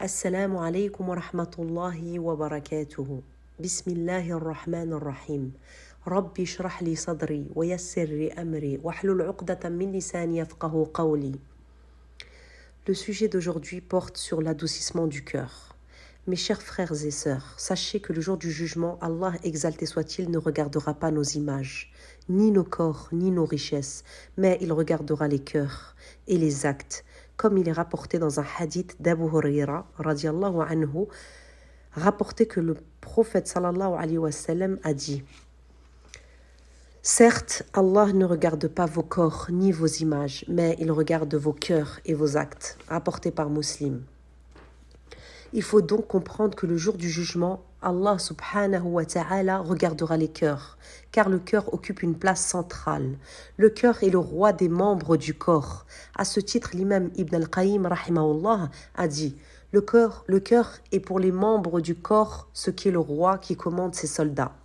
السلام عليكم ورحمة الله وبركاته. بسم الله الرحمن الرحيم. ربي اشرح لي صدري ويسر لي أمري واحلل عقدة من لساني يفقهوا قولي. Le sujet d'aujourd'hui porte sur l'adoucissement du cœur. Mes chers frères et sœurs, sachez que le jour du jugement, Allah, exalté soit-il, ne regardera pas nos images, ni nos corps, ni nos richesses, mais il regardera les cœurs et les actes, comme il est rapporté dans un hadith d'Abu Huraira, radiallahu anhu, rapporté que le prophète sallallahu alayhi wa sallam a dit: certes, Allah ne regarde pas vos corps ni vos images, mais il regarde vos cœurs et vos actes, rapporté par Muslim. Il faut donc comprendre que le jour du jugement, Allah subhanahu wa ta'ala regardera les cœurs, car le cœur occupe une place centrale. Le cœur est le roi des membres du corps. À ce titre, l'imam Ibn al-Qayyim rahimahullah a dit: le cœur est pour les membres du corps ce qu'est le roi qui commande ses soldats.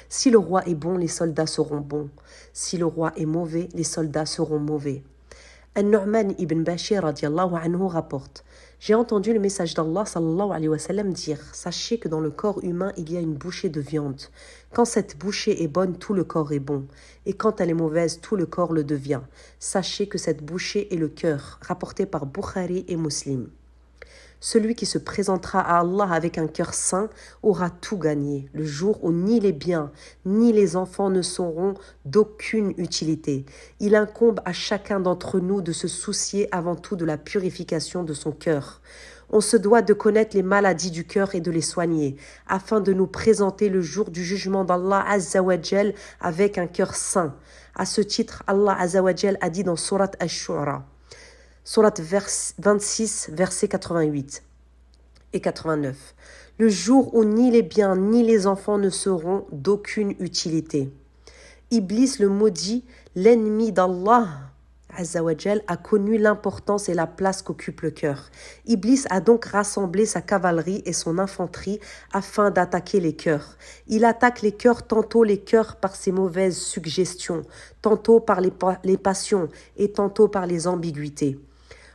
Si le roi est bon, les soldats seront bons. Si le roi est mauvais, les soldats seront mauvais. An-Nu'man ibn Bashir radiallahu anhu rapporte: j'ai entendu le message d'Allah sallallahu alayhi wa sallam dire: sachez que dans le corps humain il y a une bouchée de viande. Quand cette bouchée est bonne, tout le corps est bon, et quand elle est mauvaise, tout le corps le devient. Sachez que cette bouchée est le cœur, rapporté par Bukhari et Muslim. Celui qui se présentera à Allah avec un cœur saint aura tout gagné, le jour où ni les biens ni les enfants ne seront d'aucune utilité. Il incombe à chacun d'entre nous de se soucier avant tout de la purification de son cœur. On se doit de connaître les maladies du cœur et de les soigner, afin de nous présenter le jour du jugement d'Allah Azza wa Jal avec un cœur saint. À ce titre, Allah Azza wa Jal a dit dans Surat Ash-Shu'ara, Surat 26, versets 88 et 89. Le jour où ni les biens ni les enfants ne seront d'aucune utilité. Iblis le maudit, l'ennemi d'Allah Azza wa Jal, a connu l'importance et la place qu'occupe le cœur. Iblis a donc rassemblé sa cavalerie et son infanterie afin d'attaquer les cœurs. Il attaque les cœurs, tantôt les cœurs par ses mauvaises suggestions, tantôt par les passions et tantôt par les ambiguïtés.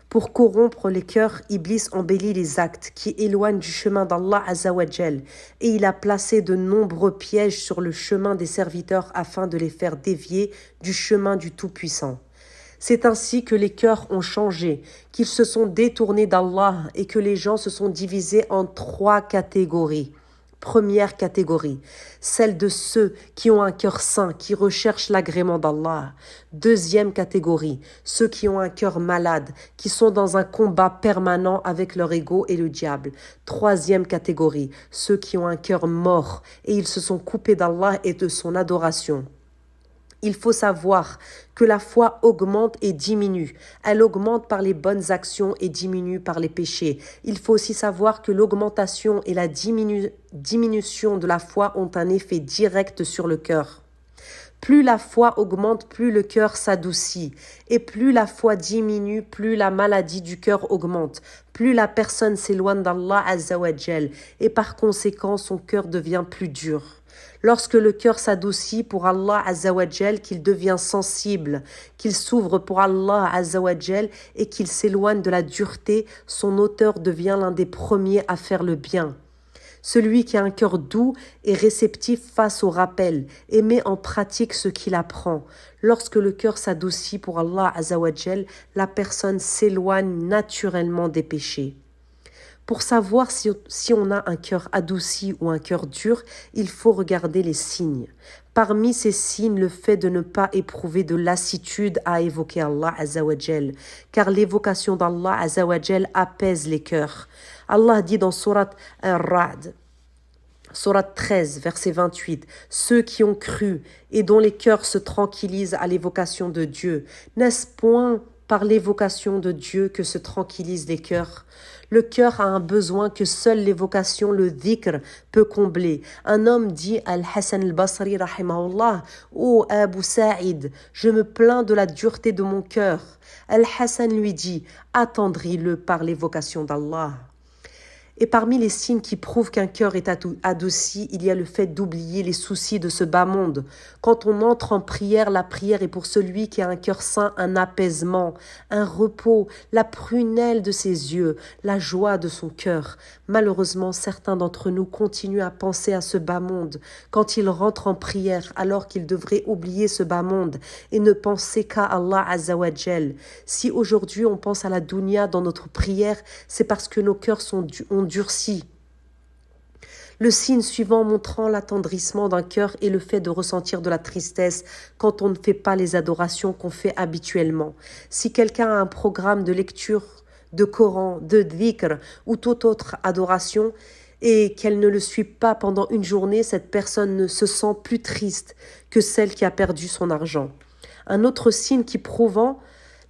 Pour corrompre les cœurs, Iblis embellit les actes qui éloignent du chemin d'Allah Azza wa Jal, et il a placé de nombreux pièges sur le chemin des serviteurs afin de les faire dévier du chemin du Tout-Puissant. C'est ainsi que les cœurs ont changé, qu'ils se sont détournés d'Allah et que les gens se sont divisés en 3 catégories. Première catégorie, celle de ceux qui ont un cœur saint, qui recherchent l'agrément d'Allah. Deuxième catégorie, ceux qui ont un cœur malade, qui sont dans un combat permanent avec leur ego et le diable. Troisième catégorie, ceux qui ont un cœur mort et ils se sont coupés d'Allah et de son adoration. Il faut savoir que la foi augmente et diminue. Elle augmente par les bonnes actions et diminue par les péchés. Il faut aussi savoir que l'augmentation et la diminution de la foi ont un effet direct sur le cœur. Plus la foi augmente, plus le cœur s'adoucit. Et plus la foi diminue, plus la maladie du cœur augmente. Plus la personne s'éloigne d'Allah Azza wa Jal. Et par conséquent, son cœur devient plus dur. Lorsque le cœur s'adoucit pour Allah Azza wa Jal, qu'il devient sensible, qu'il s'ouvre pour Allah Azza wa Jal et qu'il s'éloigne de la dureté, son auteur devient l'un des premiers à faire le bien. Celui qui a un cœur doux est réceptif face au rappel et met en pratique ce qu'il apprend. Lorsque le cœur s'adoucit pour Allah Azza wa Jal, la personne s'éloigne naturellement des péchés. Pour savoir si on a un cœur adouci ou un cœur dur, il faut regarder les signes. Parmi ces signes, le fait de ne pas éprouver de lassitude à évoquer Allah Azza wa Jal, car l'évocation d'Allah Azza wa Jal apaise les cœurs. Allah dit dans Surat Ar-Ra'd, Surat 13, verset 28, « Ceux qui ont cru et dont les cœurs se tranquillisent à l'évocation de Dieu, n'est-ce point par l'évocation de Dieu que se tranquillisent les cœurs? Le cœur a un besoin que seule l'évocation, le dhikr, peut combler. Un homme dit à Al-Hassan al-Basri, rahimahullah, « Ô Abu Sa'id, je me plains de la dureté de mon cœur. » Al-Hassan lui dit, « Attendris-le par l'évocation d'Allah. » Et parmi les signes qui prouvent qu'un cœur est adouci, il y a le fait d'oublier les soucis de ce bas monde. Quand on entre en prière, la prière est pour celui qui a un cœur sain, un apaisement, un repos, la prunelle de ses yeux, la joie de son cœur. Malheureusement, certains d'entre nous continuent à penser à ce bas monde quand ils rentrent en prière, alors qu'ils devraient oublier ce bas monde et ne penser qu'à Allah Azza wa Jal. Si aujourd'hui on pense à la dunya dans notre prière, c'est parce que nos cœurs ont durci. Le signe suivant montrant l'attendrissement d'un cœur est le fait de ressentir de la tristesse quand on ne fait pas les adorations qu'on fait habituellement. Si quelqu'un a un programme de lecture de Coran, de dhikr ou toute autre adoration et qu'elle ne le suit pas pendant une journée, cette personne ne se sent plus triste que celle qui a perdu son argent. Un autre signe qui prouvant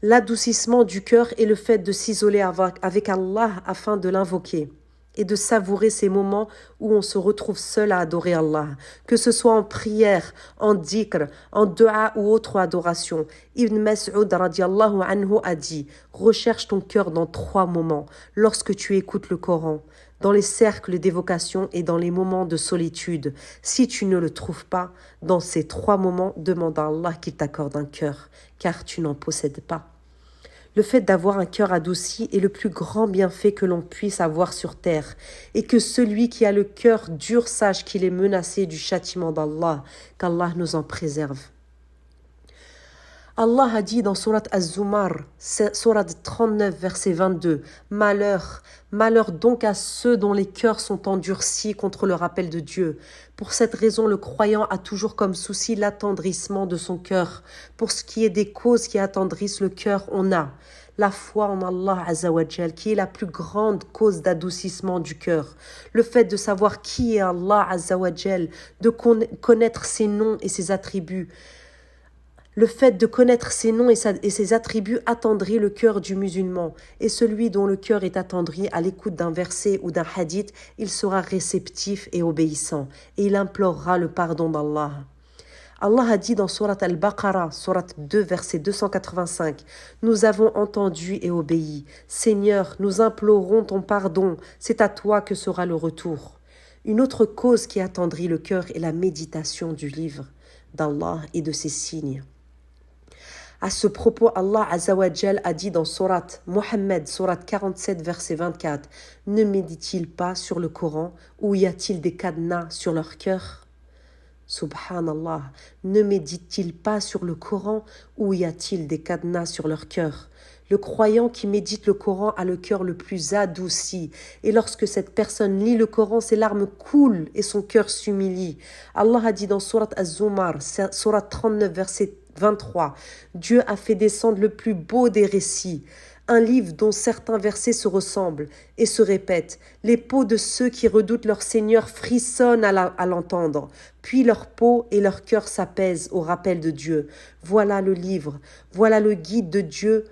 l'adoucissement du cœur est le fait de s'isoler avec Allah afin de l'invoquer et de savourer ces moments où on se retrouve seul à adorer Allah, que ce soit en prière, en dhikr, en dua ou autre adoration. Ibn Mas'ud radiallahu anhu a dit « Recherche ton cœur dans 3 moments, lorsque tu écoutes le Coran, dans les cercles d'évocation et dans les moments de solitude. Si tu ne le trouves pas, dans ces 3 moments, demande à Allah qu'il t'accorde un cœur, car tu n'en possèdes pas. » Le fait d'avoir un cœur adouci est le plus grand bienfait que l'on puisse avoir sur terre, et que celui qui a le cœur dur sache qu'il est menacé du châtiment d'Allah, qu'Allah nous en préserve. Allah a dit dans Surat Az-Zumar, Surat 39, verset 22, « Malheur, malheur donc à ceux dont les cœurs sont endurcis contre le rappel de Dieu. Pour cette raison, le croyant a toujours comme souci l'attendrissement de son cœur. Pour ce qui est des causes qui attendrissent le cœur, on a la foi en Allah Azza wa Jal, qui est la plus grande cause d'adoucissement du cœur. Le fait de savoir qui est Allah Azza wa Jal, de connaître ses noms et ses attributs. Le fait de connaître ses noms et ses attributs attendrit le cœur du musulman. Et celui dont le cœur est attendri à l'écoute d'un verset ou d'un hadith, il sera réceptif et obéissant. Et il implorera le pardon d'Allah. Allah a dit dans Surat Al-Baqarah, Surat 2, verset 285, « Nous avons entendu et obéi. Seigneur, nous implorons ton pardon. C'est à toi que sera le retour. » Une autre cause qui attendrit le cœur est la méditation du livre d'Allah et de ses signes. À ce propos, Allah Azza wa Jal a dit dans Surat Muhammad, Surat 47, verset 24, « Ne médite-t-il pas sur le Coran ou y a-t-il des cadenas sur leur cœur ?» Subhanallah, ne médite-t-il pas sur le Coran ou y a-t-il des cadenas sur leur cœur? Le croyant qui médite le Coran a le cœur le plus adouci, et lorsque cette personne lit le Coran, ses larmes coulent et son cœur s'humilie. Allah a dit dans Surat Az-Zumar, Surat 39, verset 23, « Dieu a fait descendre le plus beau des récits, un livre dont certains versets se ressemblent et se répètent. Les peaux de ceux qui redoutent leur Seigneur frissonnent à l'entendre, puis leur peau et leur cœur s'apaisent au rappel de Dieu. Voilà le livre, voilà le guide de Dieu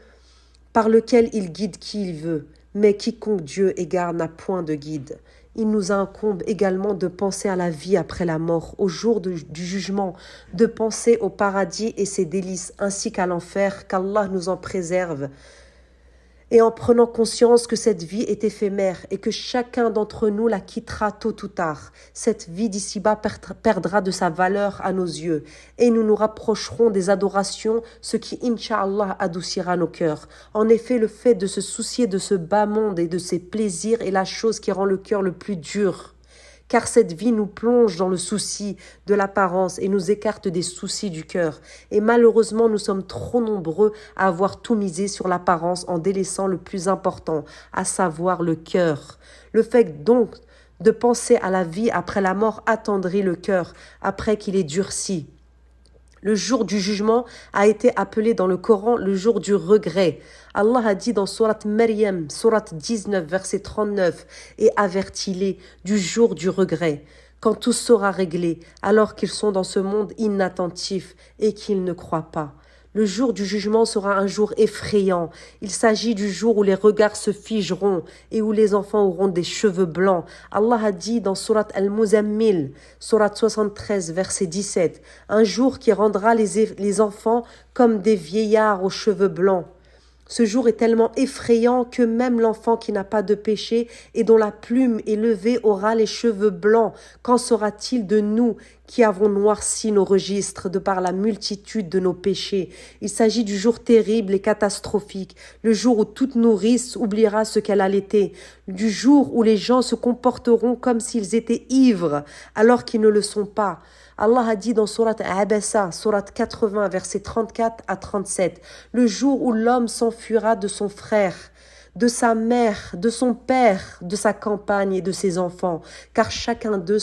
par lequel il guide qui il veut, mais quiconque Dieu égare n'a point de guide. » Il nous incombe également de penser à la vie après la mort, au jour du jugement, de penser au paradis et ses délices, ainsi qu'à l'enfer, qu'Allah nous en préserve. Et en prenant conscience que cette vie est éphémère et que chacun d'entre nous la quittera tôt ou tard, cette vie d'ici-bas perdra de sa valeur à nos yeux et nous nous rapprocherons des adorations, ce qui, Inch'Allah, adoucira nos cœurs. En effet, le fait de se soucier de ce bas monde et de ses plaisirs est la chose qui rend le cœur le plus dur. Car cette vie nous plonge dans le souci de l'apparence et nous écarte des soucis du cœur. Et malheureusement, nous sommes trop nombreux à avoir tout misé sur l'apparence en délaissant le plus important, à savoir le cœur. Le fait donc de penser à la vie après la mort attendrit le cœur après qu'il est durci. Le jour du jugement a été appelé dans le Coran le jour du regret. Allah a dit dans Surat Maryam, Surat 19, verset 39, « Et avertis-les du jour du regret, quand tout sera réglé, alors qu'ils sont dans ce monde inattentif et qu'ils ne croient pas. » Le jour du jugement sera un jour effrayant. Il s'agit du jour où les regards se figeront et où les enfants auront des cheveux blancs. Allah a dit dans Surat Al-Muzammil, Surat 73, verset 17, « Un jour qui rendra les enfants comme des vieillards aux cheveux blancs. » Ce jour est tellement effrayant que même l'enfant qui n'a pas de péché et dont la plume est levée aura les cheveux blancs. Qu'en sera-t-il de nous qui avons noirci nos registres de par la multitude de nos péchés? Il s'agit du jour terrible et catastrophique, le jour où toute nourrice oubliera ce qu'elle allaitait, du jour où les gens se comporteront comme s'ils étaient ivres alors qu'ils ne le sont pas. Allah a dit dans Surat Abasa, Surat 80, versets 34 à 37, le jour où l'homme s'enfuira de son frère, de sa mère, de son père, de sa campagne et de ses enfants, car chacun d'eux